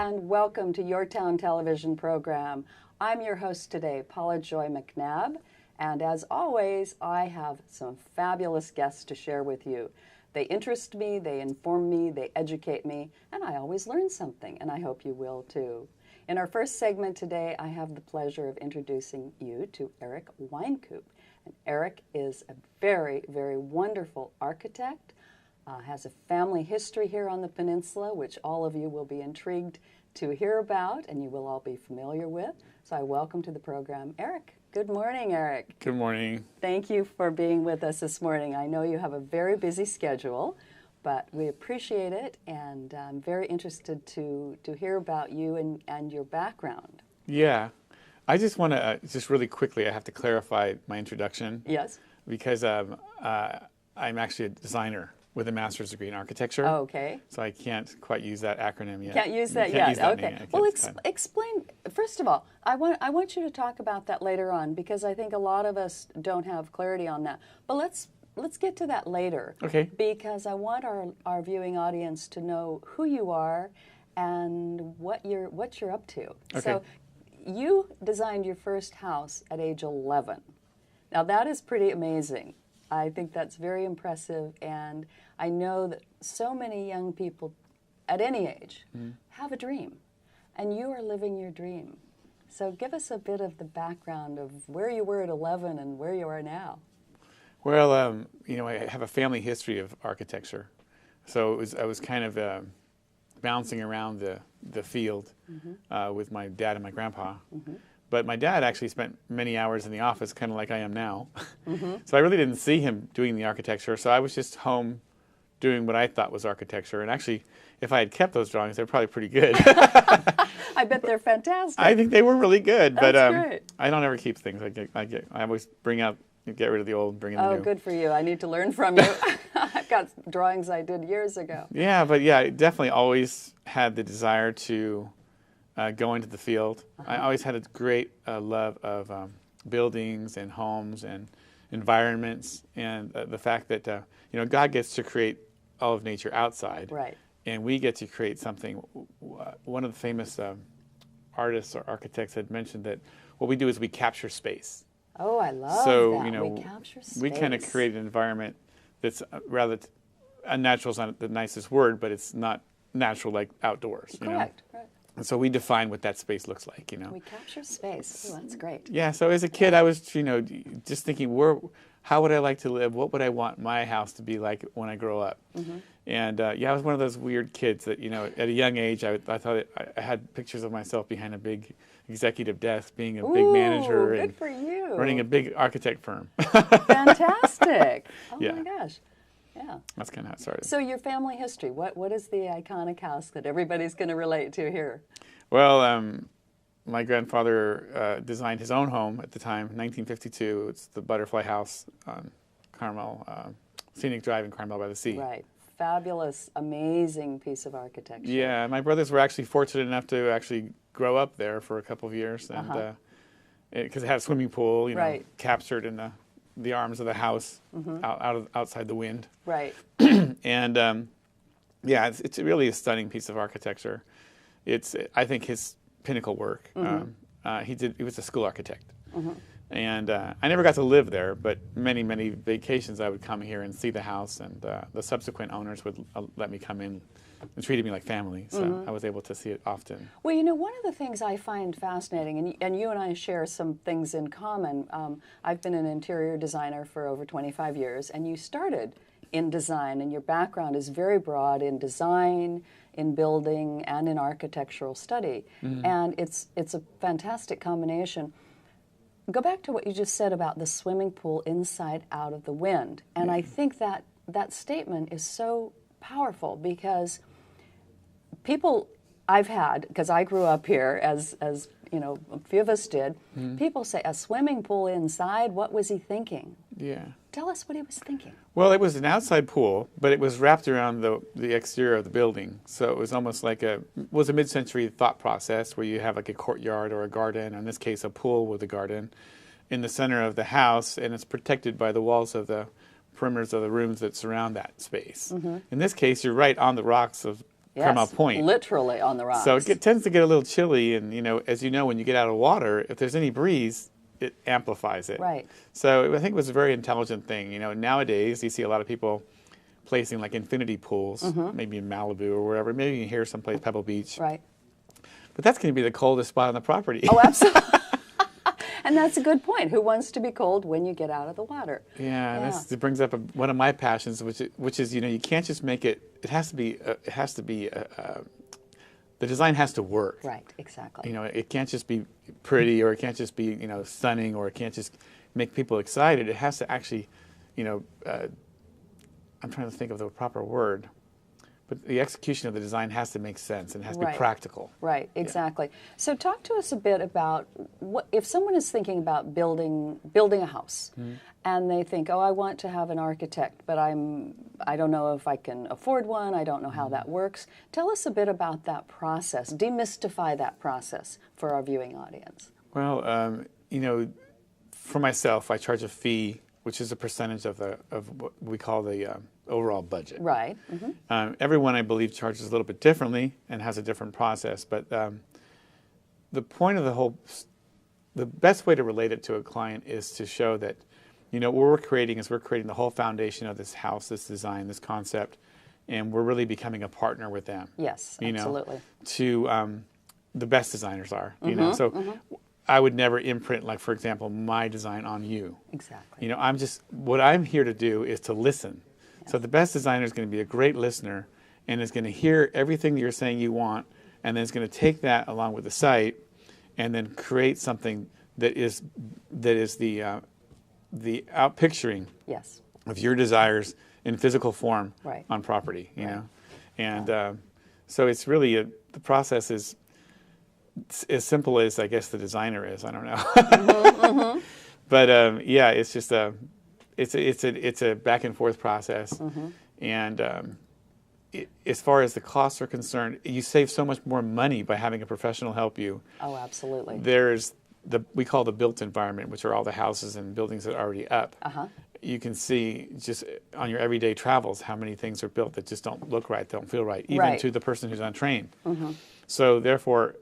and welcome to YourTown television program. I'm your host today, Paula Joy MacNab, and as always, I have some fabulous guests to share with you. They interest me, they inform me, they educate me, and I always learn something, and I hope you will too. In our first segment today, I have the pleasure of introducing you to Eric Wynkoop. And Eric is a very, very wonderful architect, has a family history here on the peninsula, which all of you will be intrigued to hear about and you will all be familiar with. So I welcome to the program Eric. Good morning, Eric. Good morning. Thank you for being with us this morning. I know you have a very busy schedule, but we appreciate it, and I'm very interested to hear about you and your background. Yeah. I just want to, just really quickly, I have to clarify my introduction. Yes. Because I'm actually a designer with a master's degree in architecture. Oh, okay. So I can't quite use that acronym yet. Can't use that Can't yet. use that Okay. name. Well, explain. First of all, I want you to talk about that later on because I think a lot of us don't have clarity on that. But let's get to that later. Okay. Because I want our viewing audience to know who you are and what you're up to. Okay. So you designed your first house at age 11. Now that is pretty amazing. I think that's very impressive, and I know that so many young people at any age have a dream, and you are living your dream. So give us a bit of the background of where you were at 11 and where you are now. Well, I have a family history of architecture. So I was kind of bouncing around the field with my dad and my grandpa. But my dad actually spent many hours in the office, kind of like I am now. So I really didn't see him doing the architecture. So I was just home doing what I thought was architecture. And actually, if I had kept those drawings, they're probably pretty good. I bet they're fantastic. I think they were really good. That's great. I don't ever keep things. I always get rid of the old and bring in the new. Oh, good for you. I need to learn from you. I've got drawings I did years ago. Yeah, but yeah, I definitely always had the desire to go into the field. I always had a great love of buildings and homes and environments, and the fact that God gets to create all of nature outside, right? And we get to create something. One of the famous artists or architects had mentioned that what we do is we capture space. Oh, I love that. We capture space. We kind of create an environment that's rather unnatural is not the nicest word, but it's not natural like outdoors. Correct. Right. And so we define what that space looks like, We capture space. Oh, that's great. Yeah, so as a kid, I was, just thinking, how would I like to live? What would I want my house to be like when I grow up? And I was one of those weird kids that, at a young age, I thought I had pictures of myself behind a big executive desk, being a big manager good and for you. running a big architect firm. Fantastic. Oh Yeah. my gosh. Yeah. That's kind of how it started. So your family history, what is the iconic house that everybody's going to relate to here? Well, my grandfather designed his own home at the time, 1952. It's the Butterfly House on Carmel, Scenic Drive in Carmel by the Sea. Right. Fabulous, amazing piece of architecture. Yeah, my brothers were actually fortunate enough to actually grow up there for a couple of years, and because it had a swimming pool, right. captured in the arms of the house, outside the wind. Right. And it's really a stunning piece of architecture. It's, I think, his pinnacle work. He was a school architect. And I never got to live there, but many, many vacations I would come here and see the house, and the subsequent owners would let me come in and treated me like family, so I was able to see it often. Well, one of the things I find fascinating, and you and I share some things in common. I've been an interior designer for over 25 years, and you started in design, and your background is very broad in design, in building, and in architectural study. And it's a fantastic combination. Go back to what you just said about the swimming pool inside out of the wind. And I think that statement is so powerful because people I've had, because I grew up here as a few of us did, people say, a swimming pool inside, what was he thinking? Yeah. Tell us what he was thinking. Well, it was an outside pool, but it was wrapped around the exterior of the building. So it was almost like a mid-century thought process where you have like a courtyard or a garden, or in this case a pool with a garden, in the center of the house, and it's protected by the walls of the perimeters of the rooms that surround that space. In this case, you're right on the rocks of Carmel Point. Literally on the rocks. So it tends to get a little chilly, and as you know, when you get out of water, if there's any breeze, it amplifies it. Right. So I think it was a very intelligent thing. Nowadays you see a lot of people placing like infinity pools, maybe in Malibu or wherever, maybe here someplace, Pebble Beach. Right. But that's going to be the coldest spot on the property. Oh, absolutely. And that's a good point. Who wants to be cold when you get out of the water? Yeah, and this brings up one of my passions, which is you can't just make it. It has to be. The design has to work. Right. Exactly. It can't just be pretty, or it can't just be stunning, or it can't just make people excited. It has to actually, I'm trying to think of the proper word. But the execution of the design has to make sense and has to be practical. Right, exactly. Yeah. So talk to us a bit about if someone is thinking about building a house, and they think, oh, I want to have an architect, but I don't know if I can afford one. I don't know how that works. Tell us a bit about that process. Demystify that process for our viewing audience. Well, for myself, I charge a fee, which is a percentage of what we call the overall budget. Right. Everyone, I believe, charges a little bit differently and has a different process. But the point of the best way to relate it to a client is to show that, what we're creating the whole foundation of this house, this design, this concept, and we're really becoming a partner with them. Yes, absolutely. To the best designers are. So. I would never imprint, like, for example, my design on you. Exactly. What I'm here to do is to listen. Yes. So the best designer is going to be a great listener and is going to hear everything you're saying you want, and then is going to take that along with the site and then create something that is the outpicturing of your desires in physical form on property, you know. And so it's really the process is as simple as, I guess, the designer is. I don't know. But it's just it's a back and forth process. And as far as the costs are concerned, you save so much more money by having a professional help you. Oh, absolutely. There's we call the built environment, which are all the houses and buildings that are already up. You can see just on your everyday travels how many things are built that just don't look right, don't feel right, even to the person who's untrained. So therefore,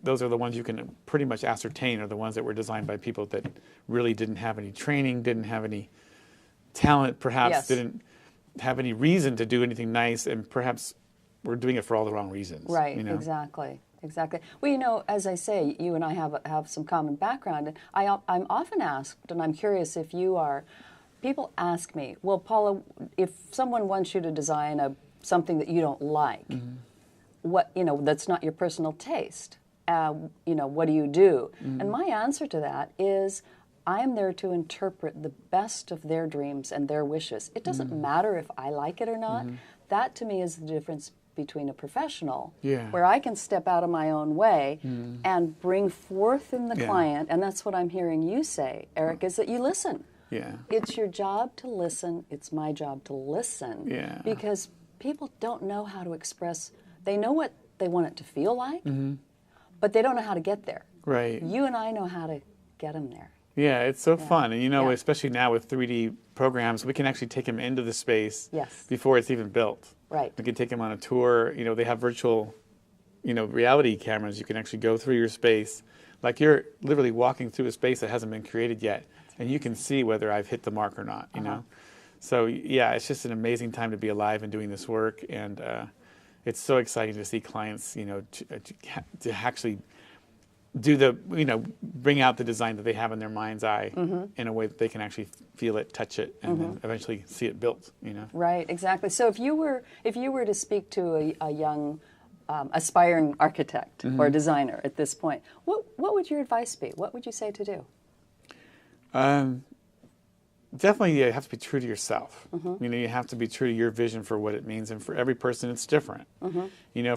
those are the ones you can pretty much ascertain are the ones that were designed by people that really didn't have any training, didn't have any talent, perhaps didn't have any reason to do anything nice, and perhaps we're doing it for all the wrong reasons. Right, exactly. Well, as I say, you and I have some common background, and I'm often asked, and I'm curious if you are, people ask me, well, Paula, if someone wants you to design something that you don't like, what that's not your personal taste, what do you do? And my answer to that is, I am there to interpret the best of their dreams and their wishes. It doesn't matter if I like it or not. That to me is the difference between a professional, where I can step out of my own way and bring forth in the client, and that's what I'm hearing you say, Eric, is that you listen. It's your job to listen. It's my job to listen. Because people don't know how to express. They know what they want it to feel like, but they don't know how to get there. Right. You and I know how to get them there. Yeah, it's so fun. And especially now with 3D programs, we can actually take them into the space before it's even built. Right. We can take them on a tour. They have virtual, reality cameras. You can actually go through your space. Like you're literally walking through a space that hasn't been created yet, and you can see whether I've hit the mark or not, you know? So, it's just an amazing time to be alive and doing this work. And it's so exciting to see clients, to actually do bring out the design that they have in their mind's eye in a way that they can actually feel it, touch it, and then eventually see it built, Right, exactly. So if you were to speak to a young aspiring architect or designer at this point, what would your advice be? What would you say to do? Definitely, you have to be true to yourself. You have to be true to your vision for what it means, and for every person, it's different.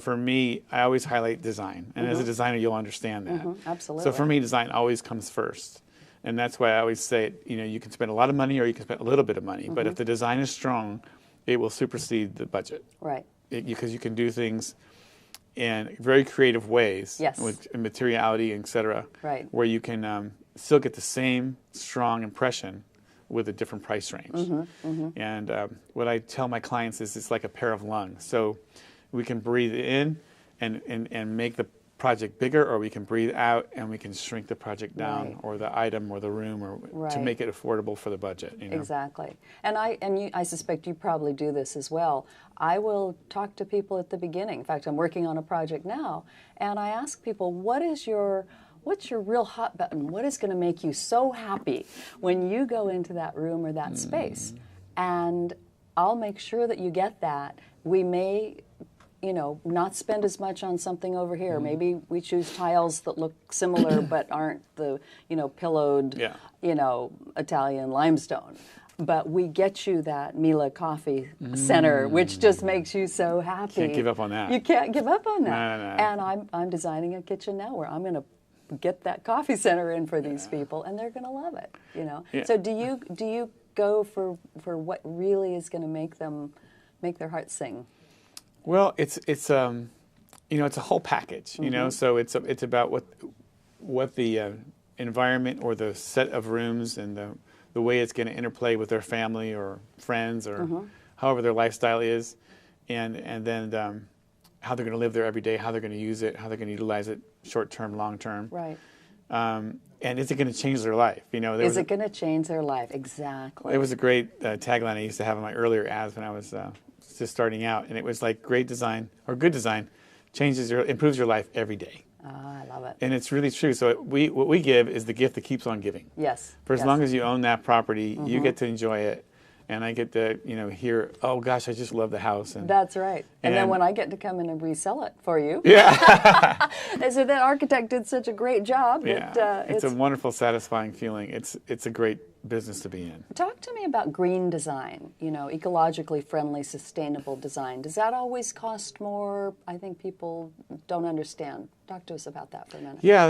For me, I always highlight design, and as a designer, you'll understand that. Absolutely. So for me, design always comes first, and that's why I always say, you can spend a lot of money or you can spend a little bit of money, but if the design is strong, it will supersede the budget. Right. Because you can do things in very creative ways with materiality, etc. Right. Where you can still get the same strong impression with a different price range. And what I tell my clients is it's like a pair of lungs. So we can breathe in and make the project bigger, or we can breathe out and we can shrink the project down, Right. or the item or the room, or to Right. make it affordable for the budget. You know? Exactly. And I suspect you probably do this as well. I will talk to people at the beginning. In fact, I'm working on a project now, and I ask people, what's your real hot button? What is going to make you so happy when you go into that room or that space? And I'll make sure that you get that. We may, not spend as much on something over here. Maybe we choose tiles that look similar but aren't the, pillowed, Yeah. Italian limestone. But we get you that Mila Coffee Center, which just makes you so happy. Can't give up on that. You can't give up on that. No. And I'm designing a kitchen now where I'm going to get that coffee center in for these people, and they're going to love it. Yeah. So do you go for what really is going to make their hearts sing? Well, it's a whole package. So it's about what the environment or the set of rooms and the way it's going to interplay with their family or friends or however their lifestyle is, and then how they're going to live there every day, how they're going to use it, how they're going to utilize it, short term, long term. Right. And is it going to change their life? Is it going to change their life? Exactly. It was a great tagline I used to have in my earlier ads when I was just starting out, and it was like, great design or good design improves your life every day. I love it. And it's really true. So what we give is the gift that keeps on giving. Yes. For as long as you own that property, you get to enjoy it. And I get to, hear, oh gosh, I just love the house. And that's right. And then when I get to come in and resell it for you. Yeah. They said that architect did such a great job. Yeah. That, it's a wonderful, satisfying feeling. It's a great business to be in. Talk to me about green design, ecologically friendly, sustainable design. Does that always cost more? I think people don't understand. Talk to us about that for a minute. Yeah,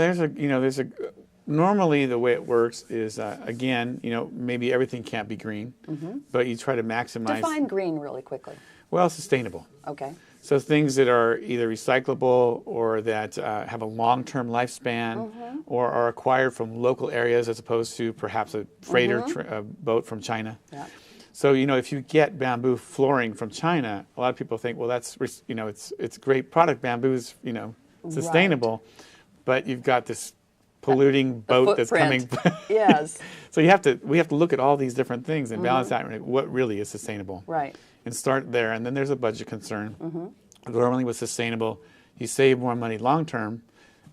normally the way it works is, again, maybe everything can't be green, but you try to maximize. Define green really quickly. Well, sustainable. Okay. So things that are either recyclable or that have a long-term lifespan or are acquired from local areas as opposed to perhaps a freighter boat from China. Yeah. So, if you get bamboo flooring from China, a lot of people think, well, that's, it's great product. Bamboo's, sustainable, but you've got this polluting boat that's coming. Yes. So we have to look at all these different things and balance out what really is sustainable. Right. And start there. And then there's a budget concern. Normally with sustainable, you save more money long term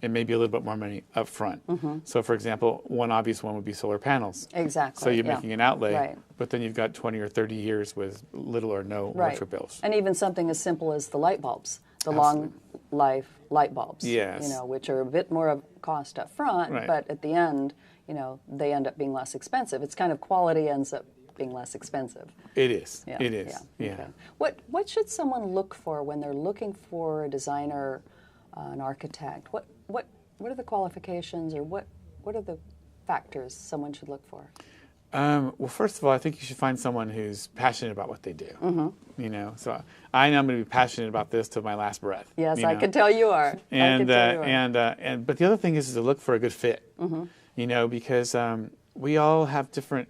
and maybe a little bit more money up front. So for example, one obvious one would be solar panels. Exactly. So you're making an outlay, right. but then you've got 20 or 30 years with little or no electric bills. And even something as simple as the light bulbs, the Absolutely. long life light bulbs, Yes. which are a bit more of cost up front, Right. but at the end, they end up being less expensive. It's kind of quality ends up being less expensive. It is. Yeah, It is. Yeah. Okay. What should someone look for when they're looking for a designer, an architect? What are the qualifications, or what are the factors someone should look for? Well, first of all, I think you should find someone who's passionate about what they do. So I know I'm going to be passionate about this till my last breath. Yes, I can tell you are. But the other thing is to look for a good fit. Because we all have different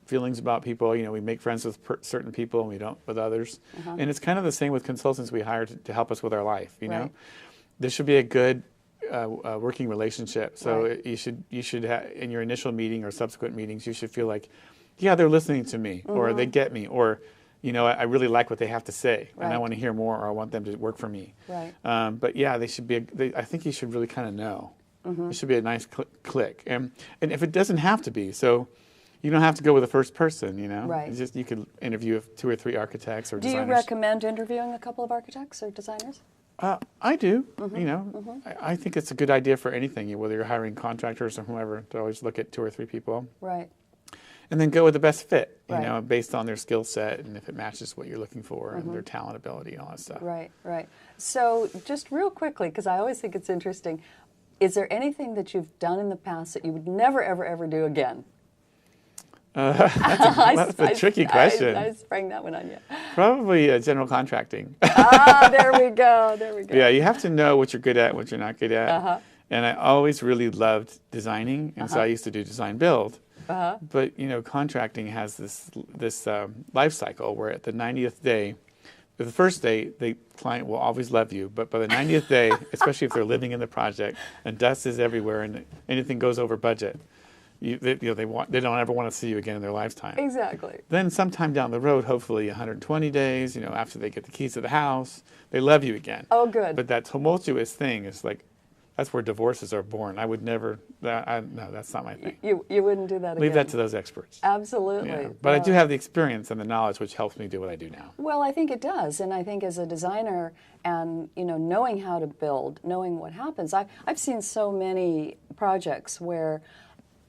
feelings about people. We make friends with certain people and we don't with others. And it's kind of the same with consultants we hire to help us with our life. Right. There should be a good working relationship. So Right. you should have, in your initial meeting or subsequent meetings, you should feel like, yeah, they're listening to me, or they get me, or I really like what they have to say, and I Right. want to hear more, or I want them to work for me. Right. But yeah, they should be. I think you should really kind of know. It should be a nice click, and if it doesn't have to be, so you don't have to go with the first person. Right. It's just you could interview 2 or 3 architects or Do designers. you recommend interviewing a couple of architects or designers? I do. I think it's a good idea for anything, whether you're hiring contractors or whoever, to always look at 2 or 3 people. Right. And then go with the best fit, Right. based on their skill set and if it matches what you're looking for and their talent, ability, and all that stuff. Right, right. So just real quickly, because I always think it's interesting, is there anything that you've done in the past that you would never, ever, ever do again? That's a tricky question. I sprang that one on you. Probably general contracting. There we go. There we go. Yeah, you have to know what you're good at, what you're not good at. And I always really loved designing, and so I used to do design build. But contracting has this life cycle where at the 90th day, the first day, the client will always love you, but by the 90th day, especially if they're living in the project and dust is everywhere and anything goes over budget, they don't ever want to see you again in their lifetime. Exactly. Then sometime down the road, hopefully 120 days, after they get the keys to the house, they love you again. Oh, good. But that tumultuous thing is like, that's where divorces are born. I would never, no, that's not my thing. You wouldn't do that again. Leave that to those experts. Absolutely. Yeah. But I do have the experience and the knowledge which helps me do what I do now. Well, I think it does. And I think as a designer and, knowing how to build, knowing what happens, I've seen so many projects where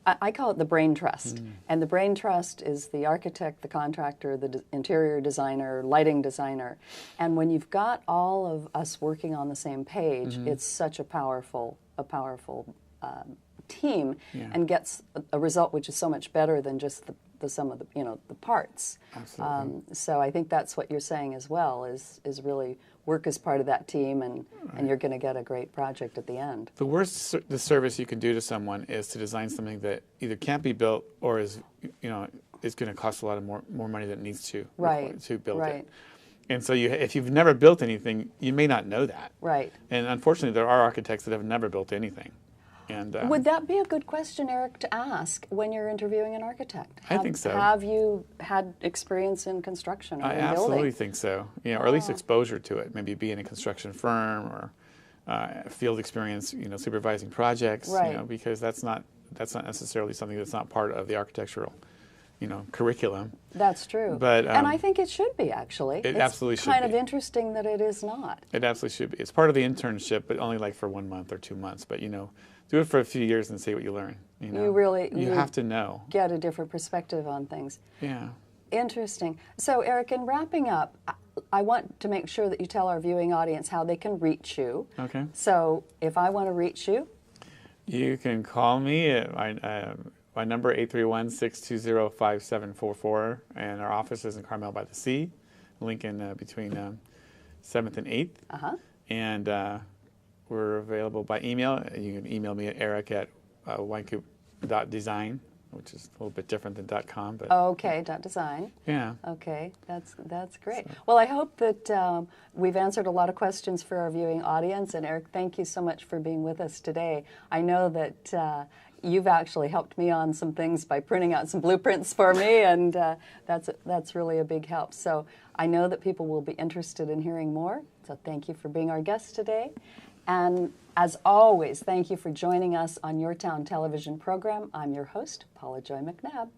I call it the brain trust. And the brain trust is the architect, the contractor, the interior designer, lighting designer. And when you've got all of us working on the same page, it's such a powerful team, and gets a result which is so much better than just the sum of the parts. Absolutely. So I think that's what you're saying as well, is really work as part of that team, and you're going to get a great project at the end. The worst disservice you can do to someone is to design something that either can't be built or is going to cost a lot of more money than it needs to to build it. And so if you've never built anything, you may not know that. Right. And unfortunately, there are architects that have never built anything. And would that be a good question, Eric, to ask when you're interviewing an architect? I think so. Have you had experience in construction or in building? I absolutely think so. Or at least exposure to it. Maybe be in a construction firm or field experience, supervising projects. Right. Because that's not necessarily something that's not part of the architectural, curriculum. That's true. But and I think it should be, actually. It absolutely should be. It's kind of interesting that it is not. It absolutely should be. It's part of the internship, but only like for 1 month or 2 months. But do it for a few years and see what you learn. You have to know. Get a different perspective on things. Yeah. Interesting. So, Eric, in wrapping up, I want to make sure that you tell our viewing audience how they can reach you. Okay. So, if I want to reach you, you can call me at my number 831-620-5744, and our office is in Carmel by the Sea, Lincoln between 7th and 8th. And we're available by email. You can email me at eric@wynkoop.design, which is a little bit different than .com. But okay, .design. Yeah. Okay, that's great. So. Well, I hope that we've answered a lot of questions for our viewing audience. And Eric, thank you so much for being with us today. I know that you've actually helped me on some things by printing out some blueprints for me, and that's really a big help. So I know that people will be interested in hearing more. So thank you for being our guest today. And as always, thank you for joining us on YourTown television program. I'm your host, Paula Joy MacNab.